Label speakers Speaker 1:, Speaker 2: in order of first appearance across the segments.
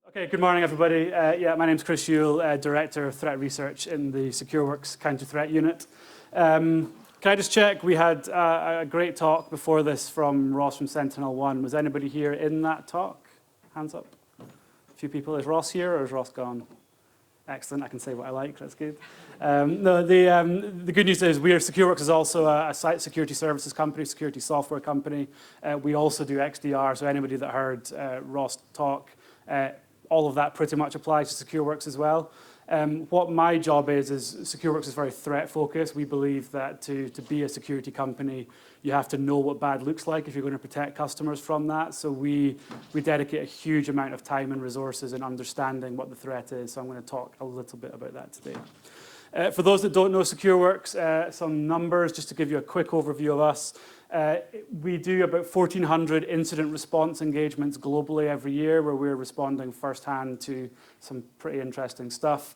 Speaker 1: Okay, good morning, everybody. My name's Chris Yule, Director of Threat Research in the Secureworks Counter-Threat Unit. Can I just check, we had a great talk before this from Ross from Sentinel-1. Was anybody here in that talk? Hands up. A few people. Is Ross here or is Ross gone? Excellent, I can say what I like, that's good. The good news is Secureworks is also a site security services company, security software company. We also do XDR, so anybody that heard Ross talk, all of that pretty much applies to Secureworks as well. What my job is Secureworks is very threat focused. We believe that to be a security company, you have to know what bad looks like if you're going to protect customers from that. So we dedicate a huge amount of time and resources in understanding what the threat is. So I'm going to talk a little bit about that today. For those that don't know Secureworks, some numbers just to give you a quick overview of us. We do about 1,400 incident response engagements globally every year where we're responding firsthand to some pretty interesting stuff.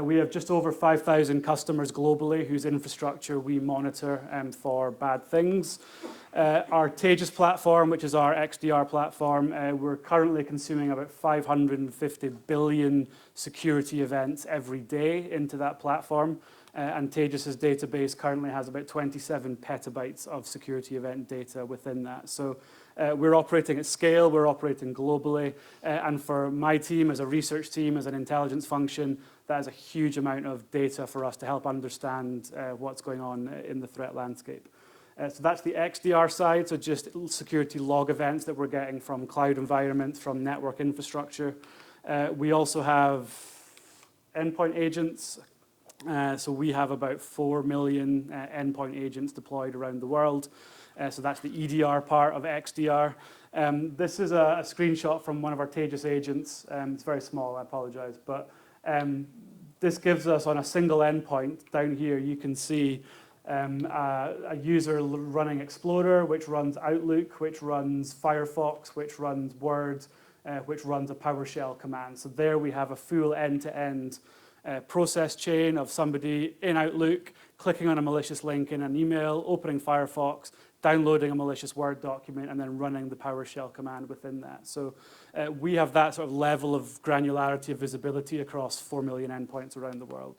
Speaker 1: We have just over 5,000 customers globally whose infrastructure we monitor for bad things. Our Taegis platform, which is our XDR platform, we're currently consuming about 550 billion security events every day into that platform. And Taegis' database currently has about 27 petabytes of security event data within that. So we're operating at scale, we're operating globally. And for my team, as a research team, as an intelligence function, that is a huge amount of data for us to help understand what's going on in the threat landscape. So that's the XDR side, so just security log events that we're getting from cloud environments, from network infrastructure. We also have endpoint agents. So we have about 4 million endpoint agents deployed around the world. So that's the EDR part of XDR. This is a screenshot from one of our Taegis agents. It's very small, I apologize. But this gives us, on a single endpoint, down here, you can see a user running Explorer, which runs Outlook, which runs Firefox, which runs Word, which runs a PowerShell command. So there we have a full end-to-end process chain of somebody in Outlook clicking on a malicious link in an email, opening Firefox, downloading a malicious Word document, and then running the PowerShell command within that. So we have that sort of level of granularity of visibility across 4 million endpoints around the world.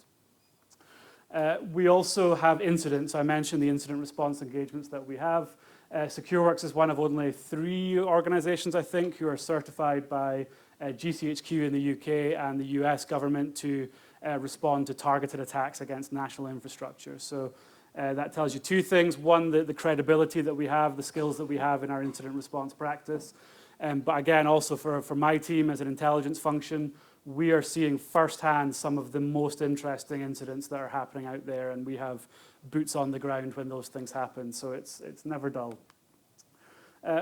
Speaker 1: We also have incidents. I mentioned the incident response engagements that we have. Secureworks is one of only 3 organizations, I think, who are certified by GCHQ in the UK and the US government to respond to targeted attacks against national infrastructure. So that tells you 2 things. One, the credibility that we have, the skills that we have in our incident response practice. But again, also for my team as an intelligence function, we are seeing firsthand some of the most interesting incidents that are happening out there, and we have boots on the ground when those things happen, so it's never dull.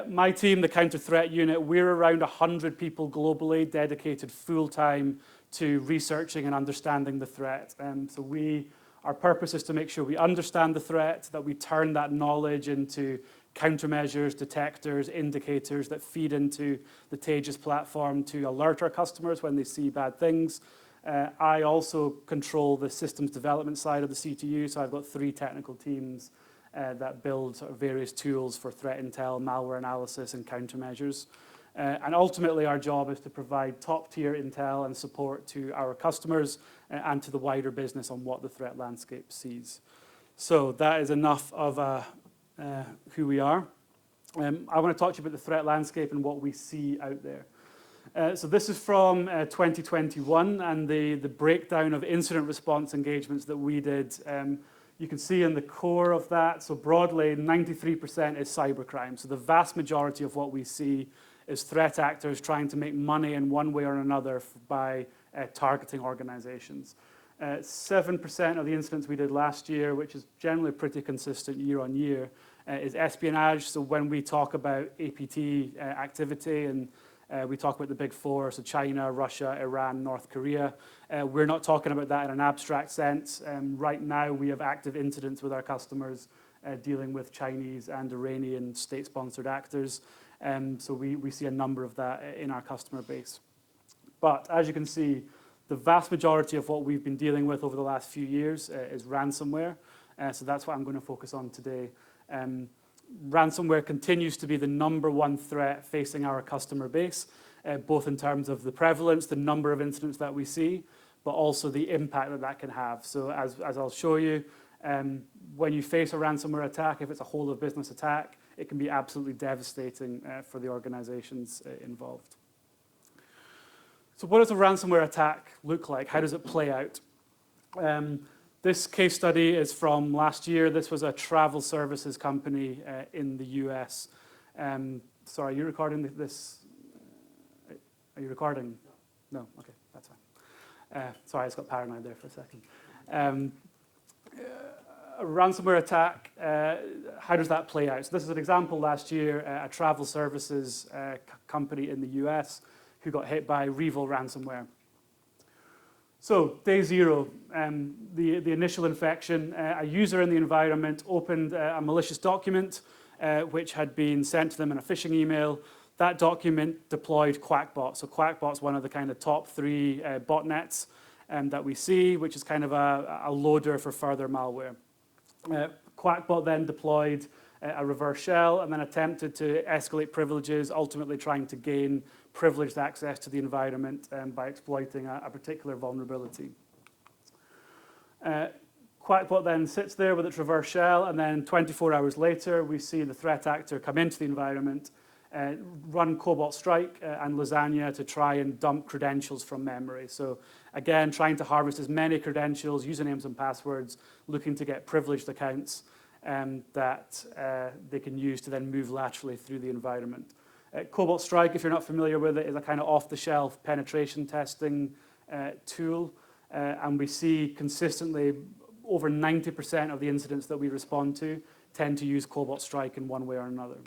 Speaker 1: My team, the Counter-Threat Unit, we're around 100 people globally dedicated full-time to researching and understanding the threat. So our purpose is to make sure we understand the threat, that we turn that knowledge into countermeasures, detectors, indicators that feed into the Taegis platform to alert our customers when they see bad things. I also control the systems development side of the CTU, so I've got 3 technical teams that build sort of various tools for threat intel, malware analysis, and countermeasures. And ultimately, our job is to provide top-tier intel and support to our customers and to the wider business on what the threat landscape sees. So that is enough of who we are. I want to talk to you about the threat landscape and what we see out there. So this is from 2021, and the breakdown of incident response engagements that we did. You can see in the core of that, so broadly, 93% is cybercrime. So the vast majority of what we see is threat actors trying to make money in one way or another by targeting organizations. 7% of the incidents we did last year, which is generally pretty consistent year on year, is espionage. So when we talk about APT activity and we talk about the big 4, so China, Russia, Iran, North Korea, we're not talking about that in an abstract sense. Right now, we have active incidents with our customers dealing with Chinese and Iranian state-sponsored actors. So we see a number of that in our customer base. But as you can see, the vast majority of what we've been dealing with over the last few years is ransomware. So that's what I'm going to focus on today. ransomware continues to be the #1 threat facing our customer base, both in terms of the prevalence, the number of incidents that we see, but also the impact that that can have. So as I'll show you, when you face a ransomware attack, if it's a whole of business attack, it can be absolutely devastating for the organizations involved. So what does a ransomware attack look like? How does it play out? This case study is from last year. This was a travel services company in the US. Sorry, are you recording this? Are you recording? No? Okay, that's fine. Sorry, I just got paranoid there for a second. A ransomware attack, how does that play out? So this is an example last year, a travel services company in the US who got hit by Revil ransomware. So day 0, the initial infection, a user in the environment opened a malicious document which had been sent to them in a phishing email. That document deployed QuackBot. So QuackBot's one of the kind of top 3 botnets that we see, which is kind of a loader for further malware. QuackBot then deployed a reverse shell and then attempted to escalate privileges, ultimately trying to gain privileged access to the environment by exploiting a particular vulnerability. QuackBot then sits there with its reverse shell, and then 24 hours later, we see the threat actor come into the environment, run Cobalt Strike and Lasagna to try and dump credentials from memory. So again, trying to harvest as many credentials, usernames and passwords, looking to get privileged accounts that they can use to then move laterally through the environment. Cobalt Strike, if you're not familiar with it, is a kind of off-the-shelf penetration testing tool. And we see consistently over 90% of the incidents that we respond to tend to use Cobalt Strike in one way or another.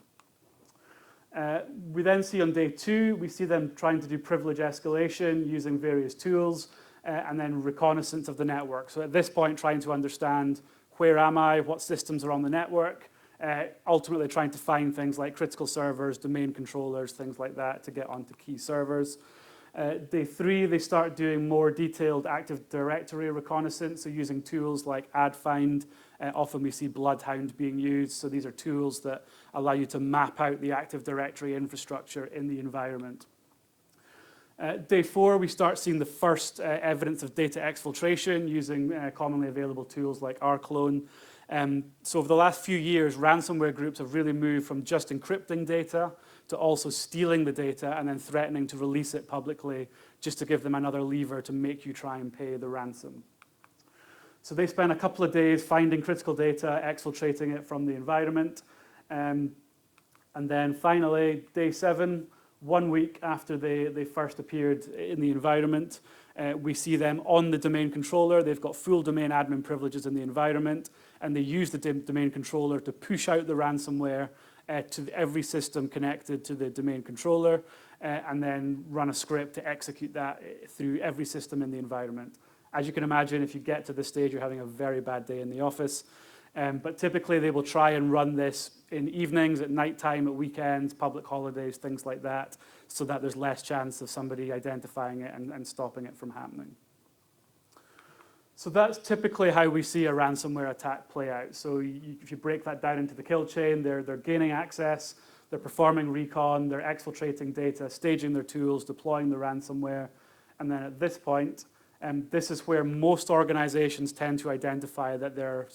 Speaker 1: We then see on day 2, we see them trying to do privilege escalation using various tools and then reconnaissance of the network. So at this point, trying to understand where am I, what systems are on the network, ultimately trying to find things like critical servers, domain controllers, things like that to get onto key servers. Day 3, they start doing more detailed Active Directory reconnaissance, so using tools like AdFind. Often we see Bloodhound being used, so these are tools that allow you to map out the Active Directory infrastructure in the environment. Day 4, we start seeing the first evidence of data exfiltration using commonly available tools like rclone. So over the last few years, ransomware groups have really moved from just encrypting data to also stealing the data and then threatening to release it publicly just to give them another lever to make you try and pay the ransom. So they spend a couple of days finding critical data, exfiltrating it from the environment. And then finally, day 7, 1 week after they first appeared in the environment, we see them on the domain controller. They've got full domain admin privileges in the environment, and they use the domain controller to push out the ransomware to every system connected to the domain controller, and then run a script to execute that through every system in the environment. As you can imagine, if you get to this stage, you're having a very bad day in the office. But typically, they will try and run this in evenings, at nighttime, at weekends, public holidays, things like that, so that there's less chance of somebody identifying it and stopping it from happening. So that's typically how we see a ransomware attack play out. So if you break that down into the kill chain, they're gaining access, they're performing recon, they're exfiltrating data, staging their tools, deploying the ransomware, and then at this point, this is where most organizations tend to identify that they're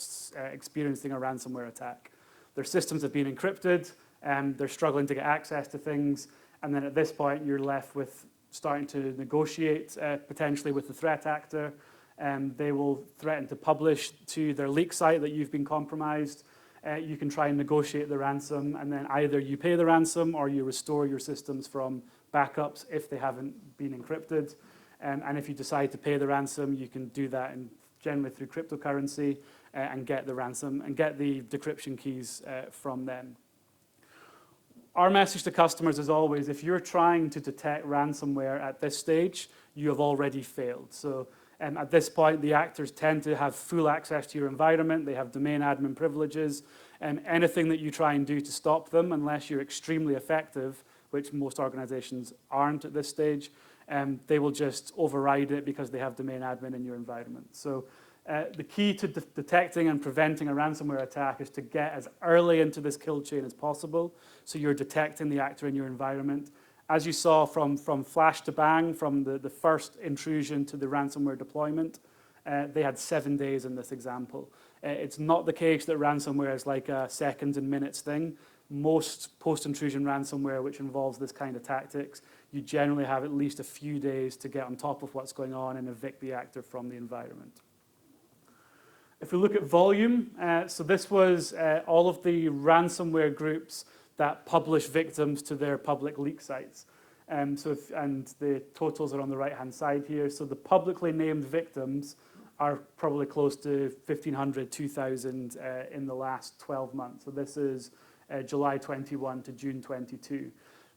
Speaker 1: experiencing a ransomware attack. Their systems have been encrypted, they're struggling to get access to things, and then at this point, you're left with starting to negotiate potentially with the threat actor. They will threaten to publish to their leak site that you've been compromised. You can try and negotiate the ransom, and then either you pay the ransom or you restore your systems from backups if they haven't been encrypted. And if you decide to pay the ransom, you can do that generally through cryptocurrency and get the ransom and get the decryption keys from them. Our message to customers is always, if you're trying to detect ransomware at this stage, you have already failed. So at this point, the actors tend to have full access to your environment. They have domain admin privileges. Anything that you try and do to stop them, unless you're extremely effective, which most organizations aren't at this stage, they will just override it because they have domain admin in your environment. So The key to detecting and preventing a ransomware attack is to get as early into this kill chain as possible, so you're detecting the actor in your environment. As you saw from flash to bang, from the first intrusion to the ransomware deployment, they had 7 days in this example. It's not the case that ransomware is like a seconds and minutes thing. Most post-intrusion ransomware, which involves this kind of tactics, you generally have at least a few days to get on top of what's going on and evict the actor from the environment. If we look at volume, so this was all of the ransomware groups that publish victims to their public leak sites. And the totals are on the right-hand side here. So the publicly named victims are probably close to 1,500, 2,000 in the last 12 months. So this is July 21 to June 22.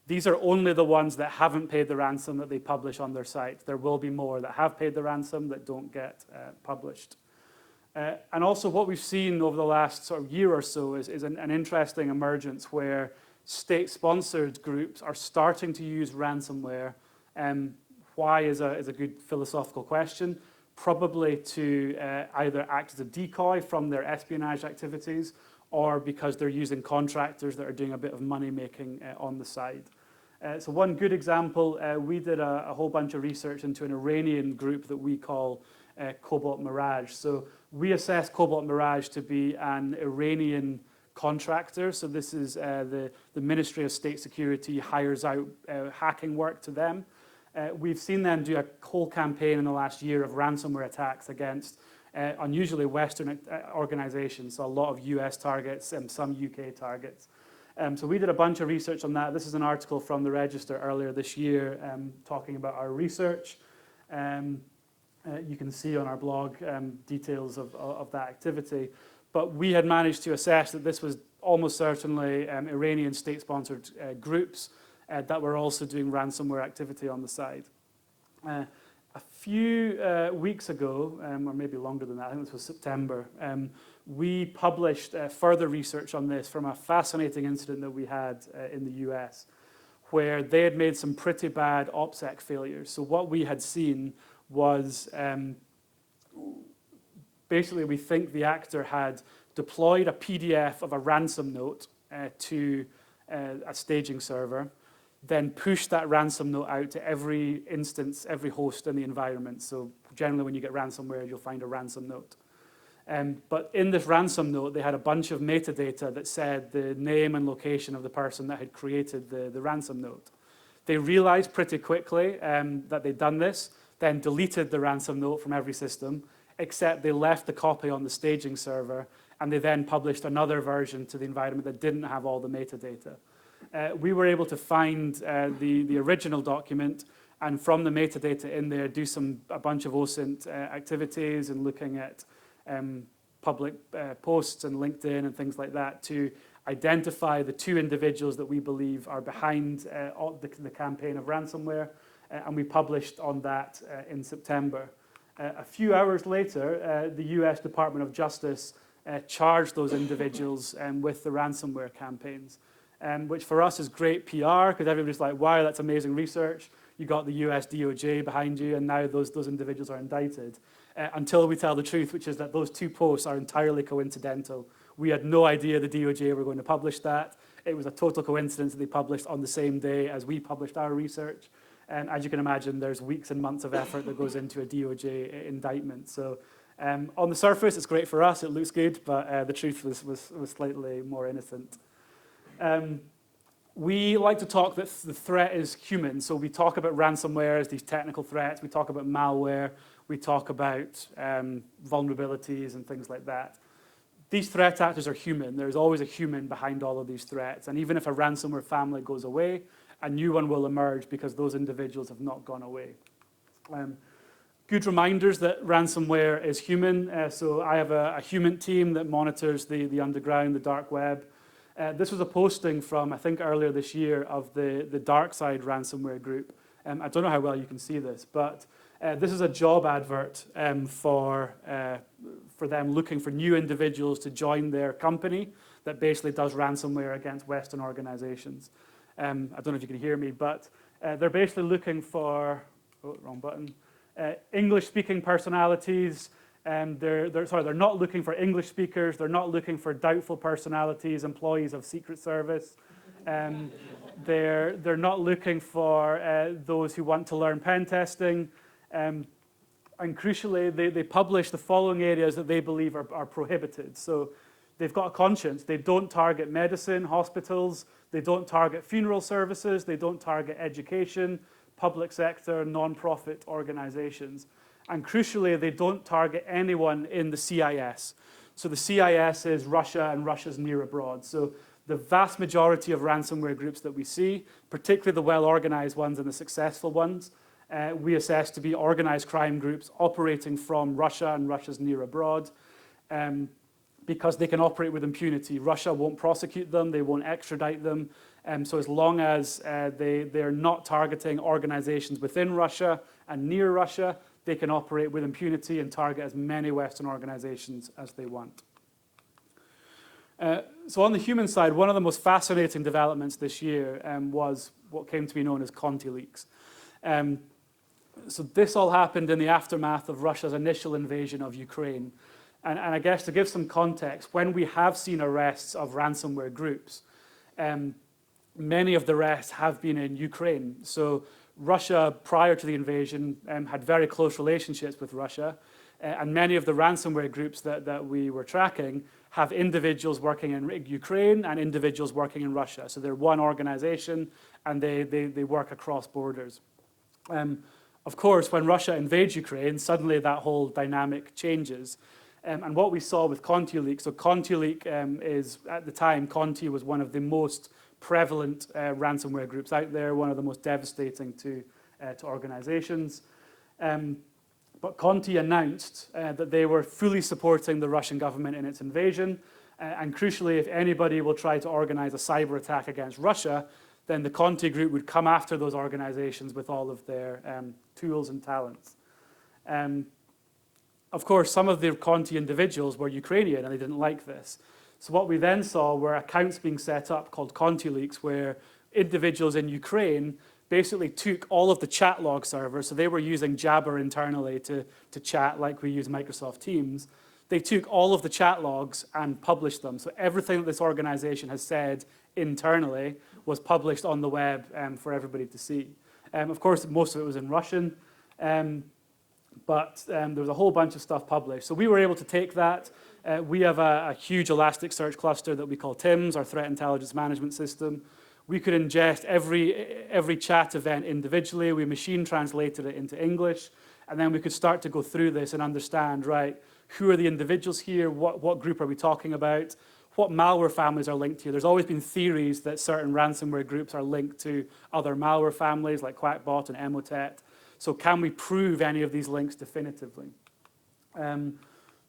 Speaker 1: These are only the ones that haven't paid the ransom that they publish on their site. There will be more that have paid the ransom that don't get published. And also what we've seen over the last sort of year or so is an interesting emergence where state-sponsored groups are starting to use ransomware. Why is a good philosophical question. Probably to either act as a decoy from their espionage activities, or because they're using contractors that are doing a bit of money-making on the side. So one good example, we did a whole bunch of research into an Iranian group that we call Cobalt Mirage. So we assess Cobalt Mirage to be an Iranian contractor. So this is the Ministry of State Security hires out hacking work to them. We've seen them do a whole campaign in the last year of ransomware attacks against unusually Western organizations, so a lot of US targets and some UK targets. So we did a bunch of research on that. This is an article from the Register earlier this year talking about our research. You can see on our blog details of that activity. But we had managed to assess that this was almost certainly Iranian state-sponsored groups that were also doing ransomware activity on the side. A few weeks ago, or maybe longer than that, I think this was September, we published further research on this from a fascinating incident that we had in the US, where they had made some pretty bad OPSEC failures. So what we had seen was basically we think the actor had deployed a PDF of a ransom note to a staging server, then pushed that ransom note out to every instance, every host in the environment. So generally when you get ransomware, you'll find a ransom note. But in this ransom note, they had a bunch of metadata that said the name and location of the person that had created the ransom note. They realized pretty quickly that they'd done this, then deleted the ransom note from every system, except they left the copy on the staging server, and they then published another version to the environment that didn't have all the metadata. We were able to find the original document, and from the metadata in there, do a bunch of OSINT activities and looking at public posts and LinkedIn and things like that to identify the two individuals that we believe are behind the campaign of ransomware, and we published on that in September. A few hours later, the US Department of Justice charged those individuals with the ransomware campaigns. Which for us is great PR, because everybody's like, wow, that's amazing research. You got the US DOJ behind you, and now those individuals are indicted. Until we tell the truth, which is that those two posts are entirely coincidental. We had no idea the DOJ were going to publish that. It was a total coincidence that they published on the same day as we published our research. And as you can imagine, there's weeks and months of effort that goes into a DOJ indictment. So on the surface, it's great for us. It looks good, but the truth was slightly more innocent. We like to talk that the threat is human. So we talk about ransomware as these technical threats. We talk about malware. We talk about vulnerabilities and things like that. These threat actors are human. There's always a human behind all of these threats. And even if a ransomware family goes away, a new one will emerge because those individuals have not gone away. Good reminders that ransomware is human. So I have a human team that monitors the underground, the dark web. This was a posting from, I think, earlier this year of the Dark Side ransomware group. I don't know how well you can see this, but this is a job advert for them looking for new individuals to join their company that basically does ransomware against Western organizations. I don't know if you can hear me, but they're basically looking for, wrong button, English-speaking personalities, They're not looking for English speakers. They're not looking for doubtful personalities, employees of Secret Service. They're not looking for those who want to learn pen testing. And crucially, they publish the following areas that they believe are prohibited. So they've got a conscience. They don't target medicine, hospitals. They don't target funeral services. They don't target education, public sector, non-profit organizations. And crucially, they don't target anyone in the CIS. So the CIS is Russia and Russia's near abroad. So the vast majority of ransomware groups that we see, particularly the well-organized ones and the successful ones, we assess to be organized crime groups operating from Russia and Russia's near abroad, because they can operate with impunity. Russia won't prosecute them, they won't extradite them. So as long as they're not targeting organizations within Russia and near Russia, they can operate with impunity and target as many Western organizations as they want. So on the human side, one of the most fascinating developments this year was what came to be known as Conti leaks. So this all happened in the aftermath of Russia's initial invasion of Ukraine. And I guess to give some context, when we have seen arrests of ransomware groups, many of the arrests have been in Ukraine. So Russia, prior to the invasion, had very close relationships with Russia. And many of the ransomware groups that we were tracking have individuals working in Ukraine and individuals working in Russia. So they're one organization, and they work across borders. Of course, when Russia invades Ukraine, suddenly that whole dynamic changes. And what we saw with Conti leak, so Conti leak is, at the time, Conti was one of the most prevalent ransomware groups out there, one of the most devastating to organizations. But Conti announced that they were fully supporting the Russian government in its invasion. And crucially, if anybody will try to organize a cyber attack against Russia, then the Conti group would come after those organizations with all of their tools and talents. Of course, some of the Conti individuals were Ukrainian, and they didn't like this. So what we then saw were accounts being set up called Conti leaks, where individuals in Ukraine basically took all of the chat log servers. So they were using Jabber internally to chat like we use Microsoft Teams. They took all of the chat logs and published them. So everything that this organization has said internally was published on the web for everybody to see. Of course, most of it was in Russian, but there was a whole bunch of stuff published. So we were able to take that. We have a huge Elasticsearch cluster that we call TIMS, our threat intelligence management system. We could ingest every chat event individually. We machine translated it into English, and then we could start to go through this and understand, right, who are the individuals here? What group are we talking about? What malware families are linked here? There's always been theories that certain ransomware groups are linked to other malware families like Quackbot and Emotet. So can we prove any of these links definitively? There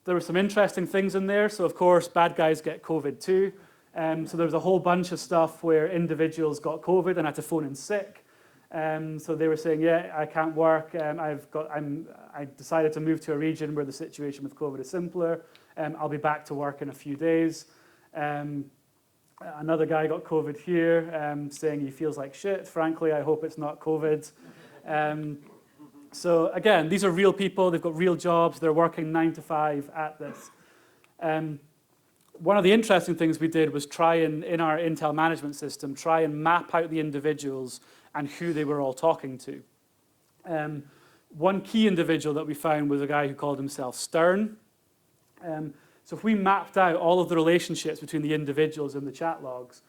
Speaker 1: were some interesting things in there. So of course, bad guys get COVID too. So there was a whole bunch of stuff where individuals got COVID and had to phone in sick. So they were saying, yeah, I can't work. I decided to move to a region where the situation with COVID is simpler. I'll be back to work in a few days. Another guy got COVID here, saying he feels like shit. Frankly, I hope it's not COVID. So again, these are real people. They've got real jobs. They're working 9 to 5 at this. One of the interesting things we did was try and, in our Intel management system, try and map out the individuals and who they were all talking to. One key individual that we found was a guy who called himself Stern. So if we mapped out all of the relationships between the individuals in the chat logs,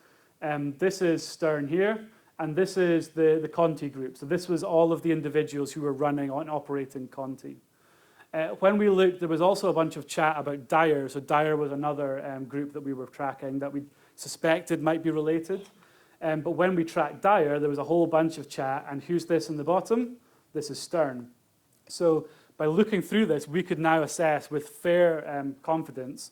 Speaker 1: this is Stern here, and this is the Conti group. So this was all of the individuals who were running and operating Conti. When we looked, there was also a bunch of chat about Dyer. So Dyer was another group that we were tracking that we suspected might be related. But when we tracked Dyer, there was a whole bunch of chat. And who's this in the bottom? This is Stern. So by looking through this, we could now assess with fair confidence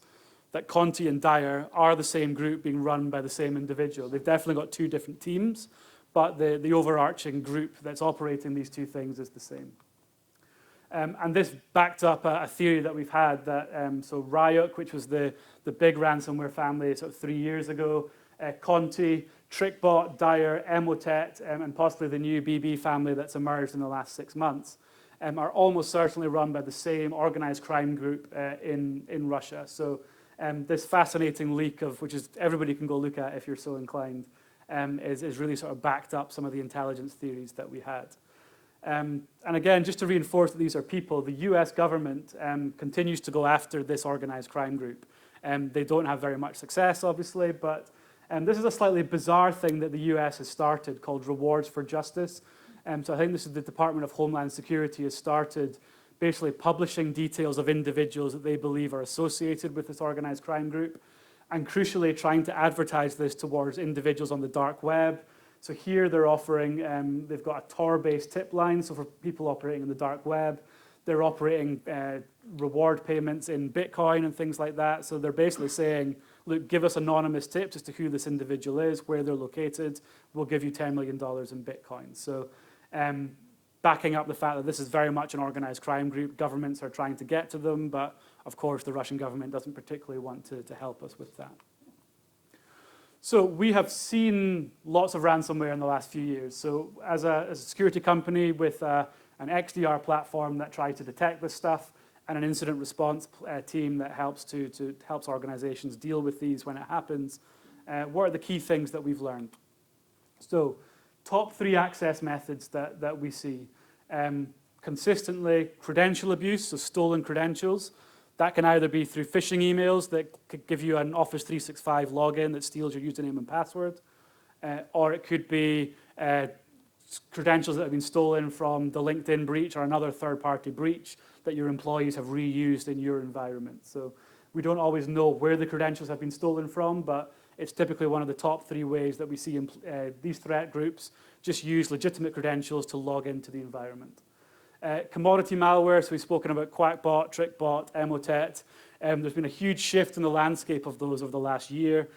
Speaker 1: that Conti and Dyer are the same group being run by the same individual. They've definitely got two different teams, but the overarching group that's operating these two things is the same. And this backed up a theory that we've had that, so Ryuk, which was the big ransomware family sort of 3 years ago, Conti, TrickBot, Dyer, Emotet, and possibly the new BB family that's emerged in the last 6 months. are almost certainly run by the same organized crime group in Russia. So this fascinating leak which is everybody can go look at if you're so inclined, is really sort of backed up some of the intelligence theories that we had. And again, just to reinforce that these are people, the US government continues to go after this organized crime group. They don't have very much success, obviously, but this is a slightly bizarre thing that the US has started called Rewards for Justice. So I think this is the Department of Homeland Security has started basically publishing details of individuals that they believe are associated with this organized crime group, and crucially trying to advertise this towards individuals on the dark web. So here they're offering, they've got a Tor-based tip line, so for people operating in the dark web, they're operating reward payments in Bitcoin and things like that. So they're basically saying, look, give us anonymous tips as to who this individual is, where they're located, we'll give you $10 million in Bitcoin. So backing up the fact that this is very much an organized crime group, governments are trying to get to them, but of course the Russian government doesn't particularly want to help us with that. So we have seen lots of ransomware in the last few years. So as a security company with an XDR platform that tried to detect this stuff, and an incident response team that helps organizations deal with these when it happens, what are the key things that we've learned? So top 3 access methods that we see. Consistently, credential abuse, so stolen credentials. That can either be through phishing emails that could give you an Office 365 login that steals your username and password, or it could be credentials that have been stolen from the LinkedIn breach or another third-party breach that your employees have reused in your environment. So we don't always know where the credentials have been stolen from, but it's typically one of the top 3 ways that we see these threat groups just use legitimate credentials to log into the environment. Commodity malware, so we've spoken about Quackbot, TrickBot, Emotet. There's been a huge shift in the landscape of those over the last year.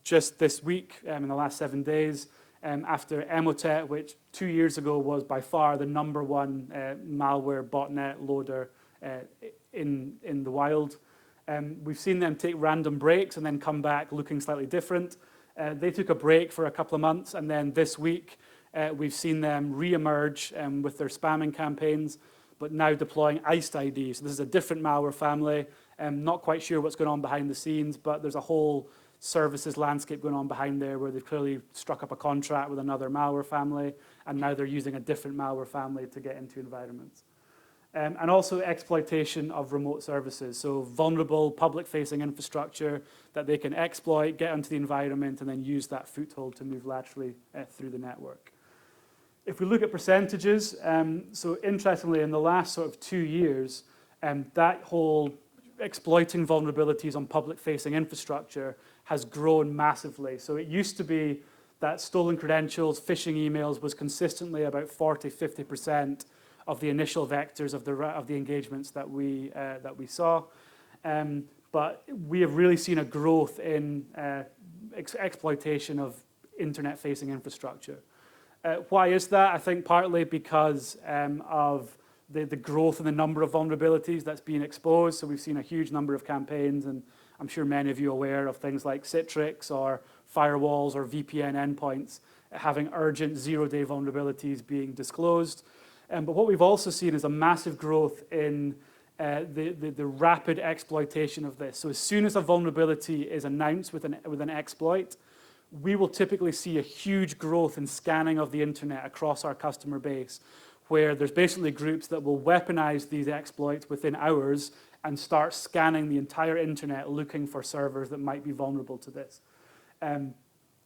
Speaker 1: Just this week, in the last 7 days, after Emotet, which 2 years ago was by far the #1 malware botnet loader in the wild. We've seen them take random breaks and then come back looking slightly different. They took a break for a couple of months, and then this week, we've seen them re-emerge with their spamming campaigns, but now deploying Iced ID. So this is a different malware family. Not quite sure what's going on behind the scenes, but there's a whole services landscape going on behind there where they've clearly struck up a contract with another malware family, and now they're using a different malware family to get into environments. And also exploitation of remote services, so vulnerable public-facing infrastructure that they can exploit, get into the environment, and then use that foothold to move laterally through the network. If we look at percentages, so interestingly, in the last sort of 2 years, that whole exploiting vulnerabilities on public-facing infrastructure has grown massively. So it used to be that stolen credentials, phishing emails was consistently about 40–50% of the initial vectors of the engagements that we saw. But we have really seen a growth in exploitation of internet-facing infrastructure. Why is that? I think partly because of the growth in the number of vulnerabilities that's being exposed. So we've seen a huge number of campaigns, and I'm sure many of you are aware of things like Citrix or firewalls or VPN endpoints having urgent zero-day vulnerabilities being disclosed. But what we've also seen is a massive growth in the rapid exploitation of this. So as soon as a vulnerability is announced with an exploit, we will typically see a huge growth in scanning of the internet across our customer base, where there's basically groups that will weaponize these exploits within hours and start scanning the entire internet looking for servers that might be vulnerable to this.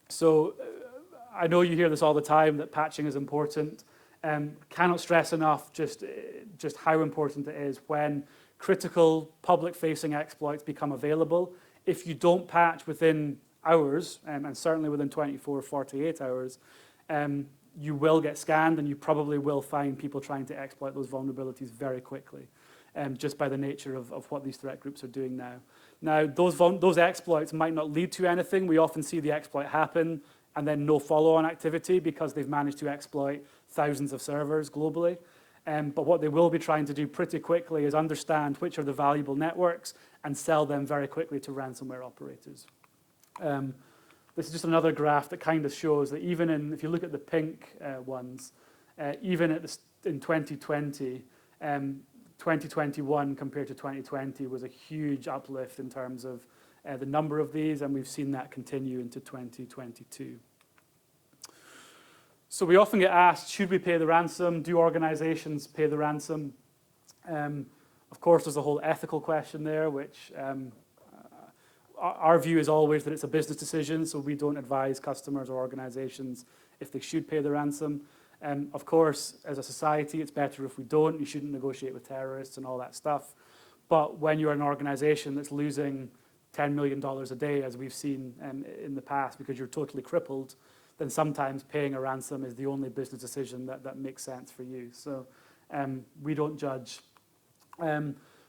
Speaker 1: So I know you hear this all the time, that patching is important. Cannot stress enough just how important it is when critical public-facing exploits become available. If you don't patch within hours, and certainly within 24, 48 hours, you will get scanned, and you probably will find people trying to exploit those vulnerabilities very quickly, just by the nature of what these threat groups are doing now. Now, those exploits might not lead to anything. We often see the exploit happen and then no follow-on activity because they've managed to exploit thousands of servers globally. But what they will be trying to do pretty quickly is understand which are the valuable networks and sell them very quickly to ransomware operators. This is just another graph that kind of shows that even if you look at the pink ones, even in 2020, 2021 compared to 2020 was a huge uplift in terms of the number of these, and we've seen that continue into 2022. So we often get asked, should we pay the ransom? Do organizations pay the ransom? Of course, there's a whole ethical question there, which our view is always that it's a business decision, so we don't advise customers or organizations if they should pay the ransom. Of course, as a society, it's better if we don't. You shouldn't negotiate with terrorists and all that stuff. But when you're an organization that's losing $10 million a day, as we've seen in the past, because you're totally crippled, then sometimes paying a ransom is the only business decision that makes sense for you. So we don't judge.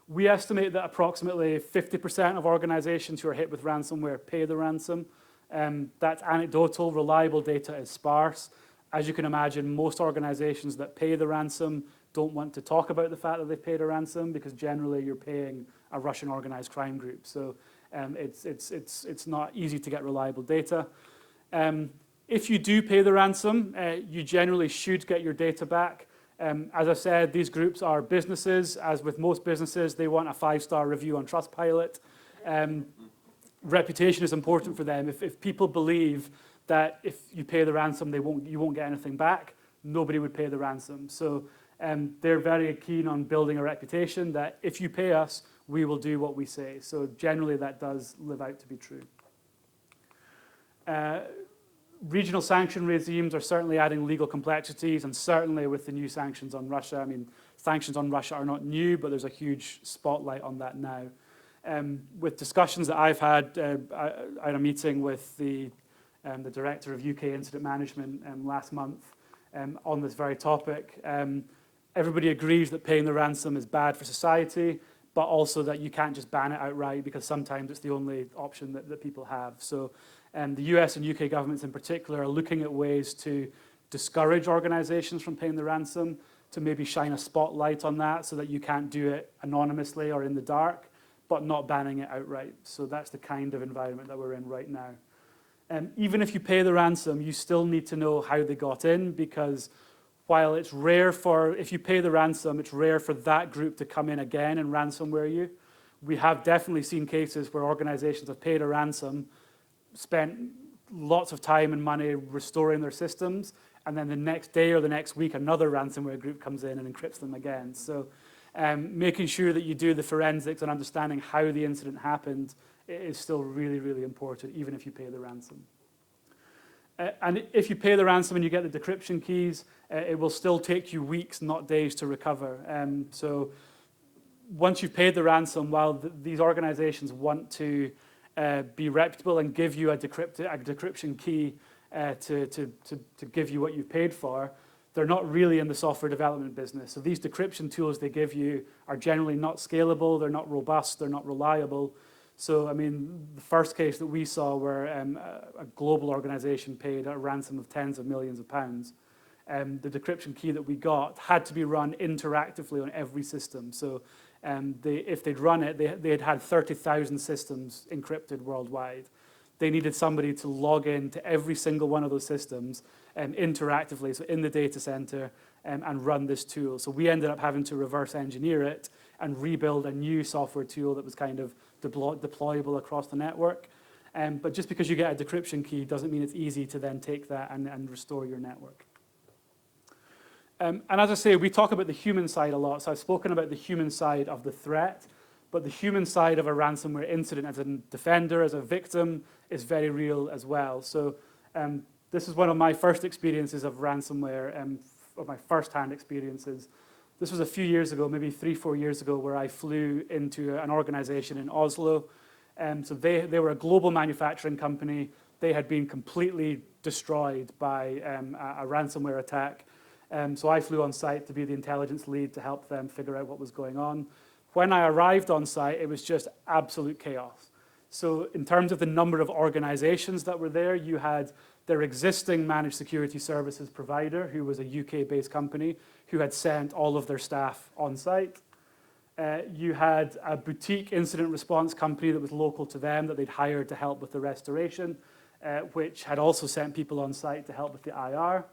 Speaker 1: We estimate that approximately 50% of organizations who are hit with ransomware pay the ransom. That's anecdotal. Reliable data is sparse. As you can imagine, most organizations that pay the ransom don't want to talk about the fact that they've paid a ransom, because generally you're paying a Russian organized crime group. So it's not easy to get reliable data. If you do pay the ransom, you generally should get your data back. As I said, these groups are businesses. As with most businesses, they want a 5-star review on Trustpilot. Reputation is important for them. If people believe that if you pay the ransom, you won't get anything back, nobody would pay the ransom. So they're very keen on building a reputation that if you pay us, we will do what we say. So generally, that does live out to be true. Regional sanction regimes are certainly adding legal complexities, and certainly with the new sanctions on Russia. I mean, sanctions on Russia are not new, but there's a huge spotlight on that now. With discussions that I've had, I had a meeting with the director of UK Incident Management last month on this very topic. Everybody agrees that paying the ransom is bad for society, but also that you can't just ban it outright, because sometimes it's the only option that people have. So the US and UK governments in particular are looking at ways to discourage organizations from paying the ransom, to maybe shine a spotlight on that so that you can't do it anonymously or in the dark, but not banning it outright. So that's the kind of environment that we're in right now. Even if you pay the ransom, you still need to know how they got in, because while it's rare if you pay the ransom, it's rare for that group to come in again and ransomware you. We have definitely seen cases where organizations have paid a ransom, spent lots of time and money restoring their systems, and then the next day or the next week, another ransomware group comes in and encrypts them again. So making sure that you do the forensics and understanding how the incident happened is still really, really important, even if you pay the ransom. And if you pay the ransom and you get the decryption keys, it will still take you weeks, not days, to recover. So once you've paid the ransom, while these organizations want to be reputable and give you a decryption key to give you what you've paid for, they're not really in the software development business. So these decryption tools they give you are generally not scalable, they're not robust, they're not reliable. So, I mean, the first case that we saw where a global organization paid a ransom of tens of millions of pounds, the decryption key that we got had to be run interactively on every system. So if they'd run it, they had 30,000 systems encrypted worldwide. They needed somebody to log in to every single one of those systems interactively, so in the data center, and run this tool. So we ended up having to reverse engineer it and rebuild a new software tool that was kind of deployable across the network. But just because you get a decryption key doesn't mean it's easy to then take that and restore your network. And as I say, we talk about the human side a lot. So I've spoken about the human side of the threat, but the human side of a ransomware incident as a defender, as a victim, is very real as well. So this is one of my first experiences of ransomware, of my first-hand experiences. This was a few years ago, maybe 3-4 years ago, where I flew into an organization in Oslo. So they were a global manufacturing company. They had been completely destroyed by a ransomware attack. So I flew on site to be the intelligence lead to help them figure out what was going on. When I arrived on site, it was just absolute chaos. So in terms of the number of organizations that were there, you had their existing managed security services provider, who was a UK-based company, who had sent all of their staff on site. You had a boutique incident response company that was local to them that they'd hired to help with the restoration, which had also sent people on site to help with the IR.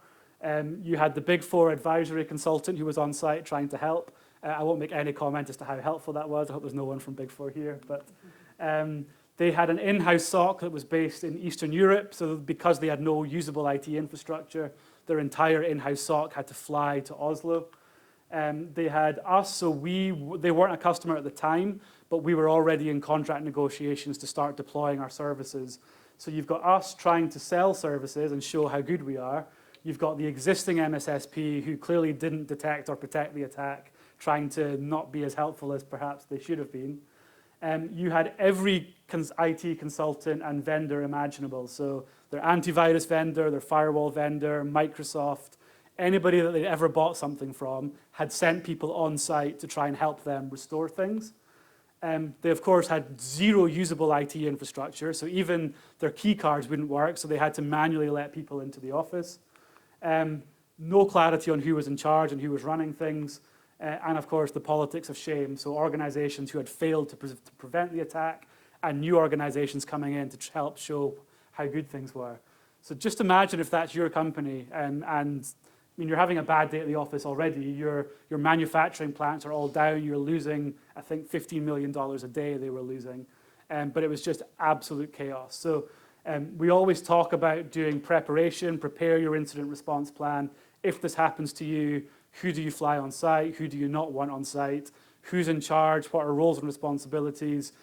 Speaker 1: You had the Big Four advisory consultant who was on site trying to help. I won't make any comment as to how helpful that was. I hope there's no one from Big Four here. But they had an in-house SOC that was based in Eastern Europe. So because they had no usable IT infrastructure, their entire in-house SOC had to fly to Oslo. They had us, so they weren't a customer at the time, but we were already in contract negotiations to start deploying our services. So you've got us trying to sell services and show how good we are. You've got the existing MSSP who clearly didn't detect or protect the attack, trying to not be as helpful as perhaps they should have been. You had every IT consultant and vendor imaginable. So their antivirus vendor, their firewall vendor, Microsoft, anybody that they'd ever bought something from had sent people on site to try and help them restore things. They, of course, had zero usable IT infrastructure, so even their key cards wouldn't work, so they had to manually let people into the office. No clarity on who was in charge and who was running things. And, of course, the politics of shame, so organizations who had failed to prevent the attack and new organizations coming in to help show how good things were. So just imagine if that's your company and I mean, you're having a bad day at the office already. Your manufacturing plants are all down. You're losing, I think, $15 million a day they were losing. But it was just absolute chaos. So we always talk about doing preparation, prepare your incident response plan. If this happens to you, who do you fly on site? Who do you not want on site? Who's in charge? What are roles and responsibilities?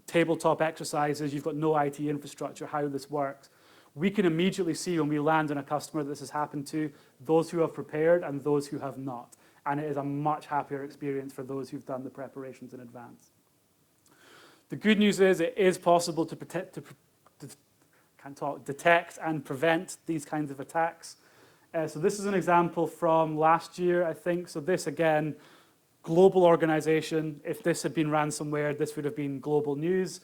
Speaker 1: Tabletop exercises. You've got no IT infrastructure, how this works. We can immediately see when we land on a customer that this has happened to, those who have prepared and those who have not. And it is a much happier experience for those who've done the preparations in advance. The good news is it is possible to detect and prevent these kinds of attacks. So this is an example from last year, I think. So this, again, global organization. If this had been ransomware, this would have been global news.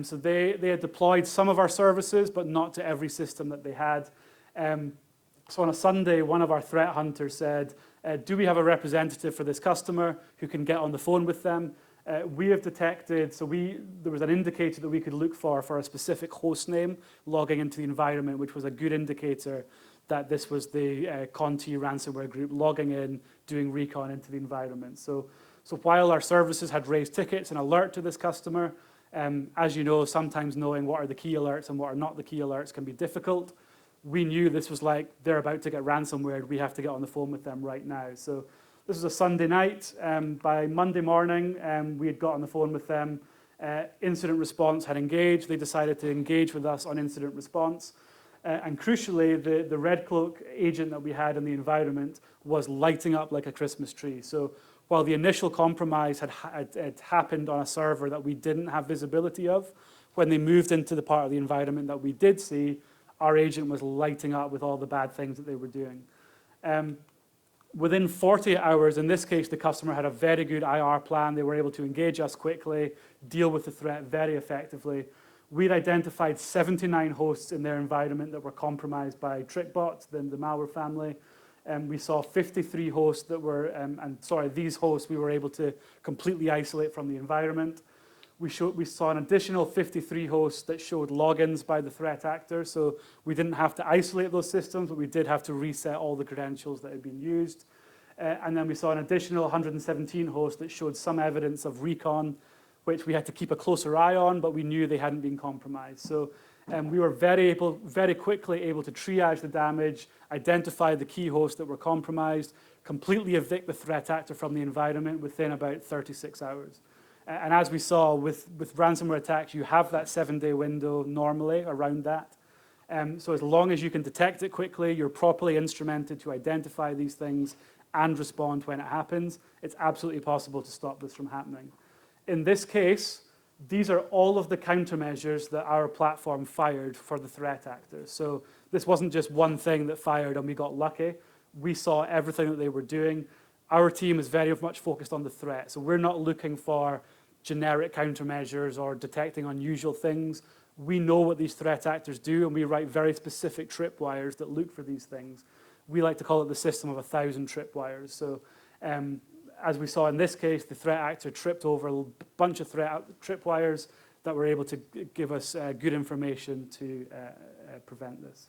Speaker 1: So they had deployed some of our services, but not to every system that they had. So on a Sunday, one of our threat hunters said, do we have a representative for this customer who can get on the phone with them? We have detected, so there was an indicator that we could look for a specific host name logging into the environment, which was a good indicator that this was the Conti ransomware group logging in, doing recon into the environment. So while our services had raised tickets and alert to this customer, as you know, sometimes knowing what are the key alerts and what are not the key alerts can be difficult. We knew this was like, they're about to get ransomware, we have to get on the phone with them right now. So this was a Sunday night. By Monday morning, we had got on the phone with them. Incident response had engaged. They decided to engage with us on incident response. And crucially, the Red Cloak agent that we had in the environment was lighting up like a Christmas tree. So while the initial compromise had happened on a server that we didn't have visibility of, when they moved into the part of the environment that we did see, our agent was lighting up with all the bad things that they were doing. Within 48 hours, in this case, the customer had a very good IR plan. They were able to engage us quickly, deal with the threat very effectively. We'd identified 79 hosts in their environment that were compromised by TrickBot, the malware family. We saw 53 hosts that were, these hosts we were able to completely isolate from the environment. We saw an additional 53 hosts that showed logins by the threat actor, so we didn't have to isolate those systems, but we did have to reset all the credentials that had been used. And then we saw an additional 117 hosts that showed some evidence of recon, which we had to keep a closer eye on, but we knew they hadn't been compromised. So we were very quickly able to triage the damage, identify the key hosts that were compromised, completely evict the threat actor from the environment within about 36 hours. And as we saw with ransomware attacks, you have that 7-day window normally around that. So as long as you can detect it quickly, you're properly instrumented to identify these things and respond when it happens, it's absolutely possible to stop this from happening. In this case, these are all of the countermeasures that our platform fired for the threat actors. So this wasn't just one thing that fired and we got lucky. We saw everything that they were doing. Our team is very much focused on the threat. So we're not looking for generic countermeasures or detecting unusual things. We know what these threat actors do, and we write very specific tripwires that look for these things. We like to call it the system of 1,000 tripwires. So as we saw in this case, the threat actor tripped over a bunch of tripwires that were able to give us good information to prevent this.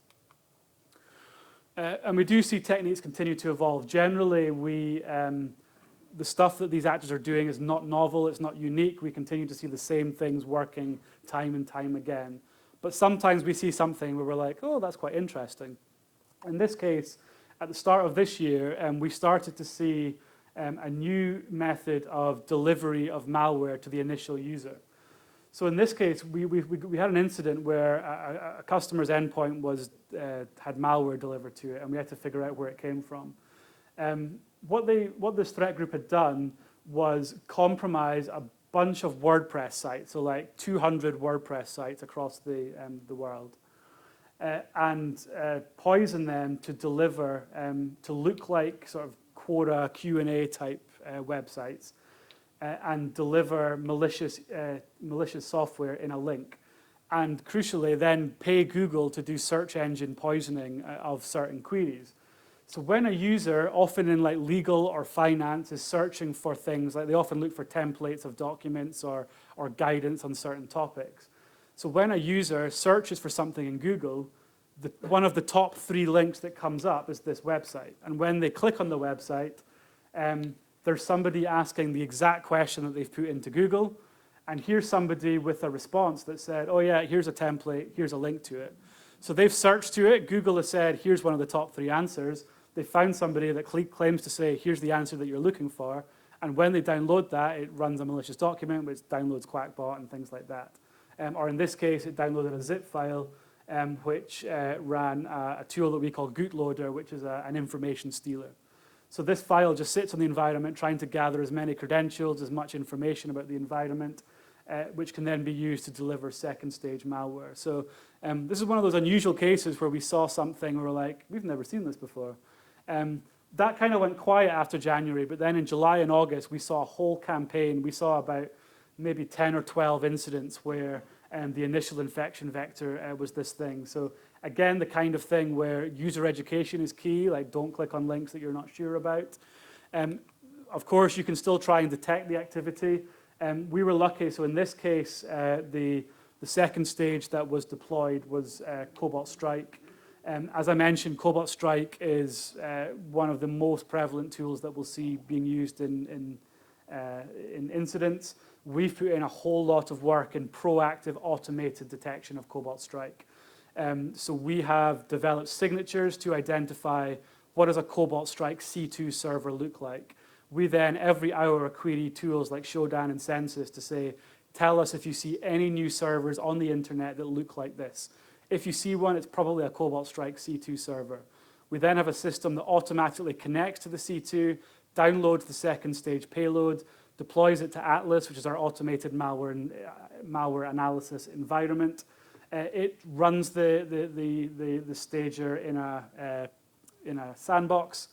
Speaker 1: And we do see techniques continue to evolve. Generally, the stuff that these actors are doing is not novel, it's not unique. We continue to see the same things working time and time again. But sometimes we see something where we're like, oh, that's quite interesting. In this case, at the start of this year, we started to see a new method of delivery of malware to the initial user. So in this case, we had an incident where a customer's endpoint had malware delivered to it, and we had to figure out where it came from. What this threat group had done was compromise a bunch of WordPress sites, so like 200 WordPress sites across the world, and poison them to deliver, to look like sort of Quora Q&A type websites, and deliver malicious software in a link. And crucially, then pay Google to do search engine poisoning of certain queries. So when a user, often in like legal or finance, is searching for things, like they often look for templates of documents or guidance on certain topics. So when a user searches for something in Google, one of the top 3 links that comes up is this website. And when they click on the website, there's somebody asking the exact question that they've put into Google, and here's somebody with a response that said, oh yeah, here's a template, here's a link to it. So they've searched to it, Google has said, here's one of the top 3 answers. They found somebody that claims to say, here's the answer that you're looking for, and when they download that, it runs a malicious document, which downloads Quackbot and things like that. Or in this case, it downloaded a zip file, which ran a tool that we call Bootloader, which is an information stealer. So this file just sits on the environment, trying to gather as many credentials, as much information about the environment, which can then be used to deliver second stage malware. So this is one of those unusual cases where we saw something and we're like, we've never seen this before. That kind of went quiet after January, but then in July and August, we saw a whole campaign. We saw about maybe 10 or 12 incidents where the initial infection vector was this thing. So again, the kind of thing where user education is key, like don't click on links that you're not sure about. Of course, you can still try and detect the activity. We were lucky, so in this case, the second stage that was deployed was Cobalt Strike. As I mentioned, Cobalt Strike is one of the most prevalent tools that we'll see being used in incidents. We've put in a whole lot of work in proactive automated detection of Cobalt Strike. So we have developed signatures to identify what does a Cobalt Strike C2 server look like. We then, every hour, query tools like Shodan and Census to say, tell us if you see any new servers on the internet that look like this. If you see one, it's probably a Cobalt Strike C2 server. We then have a system that automatically connects to the C2, downloads the second stage payload, deploys it to Atlas, which is our automated malware analysis environment. It runs the stager in a sandbox.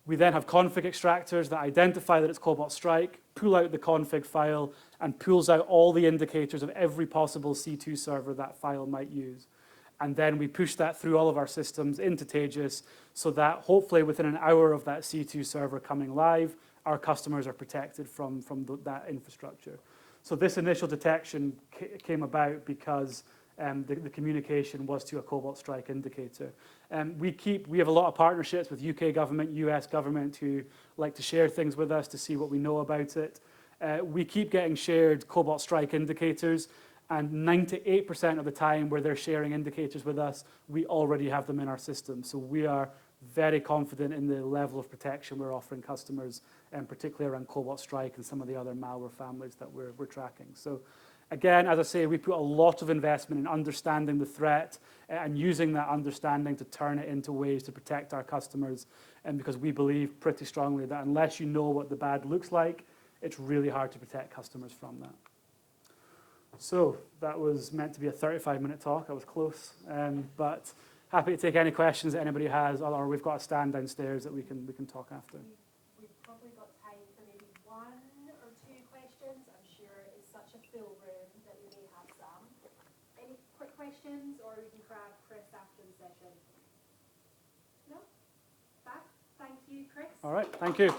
Speaker 1: We then have config extractors that identify that it's Cobalt Strike, pull out the config file, and pulls out all the indicators of every possible C2 server that file might use. And then we push that through all of our systems into Taegis so that hopefully within an hour of that C2 server coming live, our customers are protected from that infrastructure. So this initial detection came about because the communication was to a Cobalt Strike indicator. We have a lot of partnerships with UK government, US government who like to share things with us to see what we know about it. We keep getting shared Cobalt Strike indicators, and 98% of the time where they're sharing indicators with us, we already have them in our system. So we are very confident in the level of protection we're offering customers, and particularly around Cobalt Strike and some of the other malware families that we're tracking. So again, as I say, we put a lot of investment in understanding the threat and using that understanding to turn it into ways to protect our customers, and because we believe pretty strongly that unless you know what the bad looks like, it's really hard to protect customers from that. So that was meant to be a 35-minute talk. I was close, but happy to take any questions that anybody has, or we've got a stand downstairs that we can talk after.
Speaker 2: We've probably got time for maybe 1 or 2 questions. I'm sure it's such a full room that we may have some. Any quick questions, or we can grab Chris after the session? No? Back? Thank you, Chris.
Speaker 1: All right, thank you.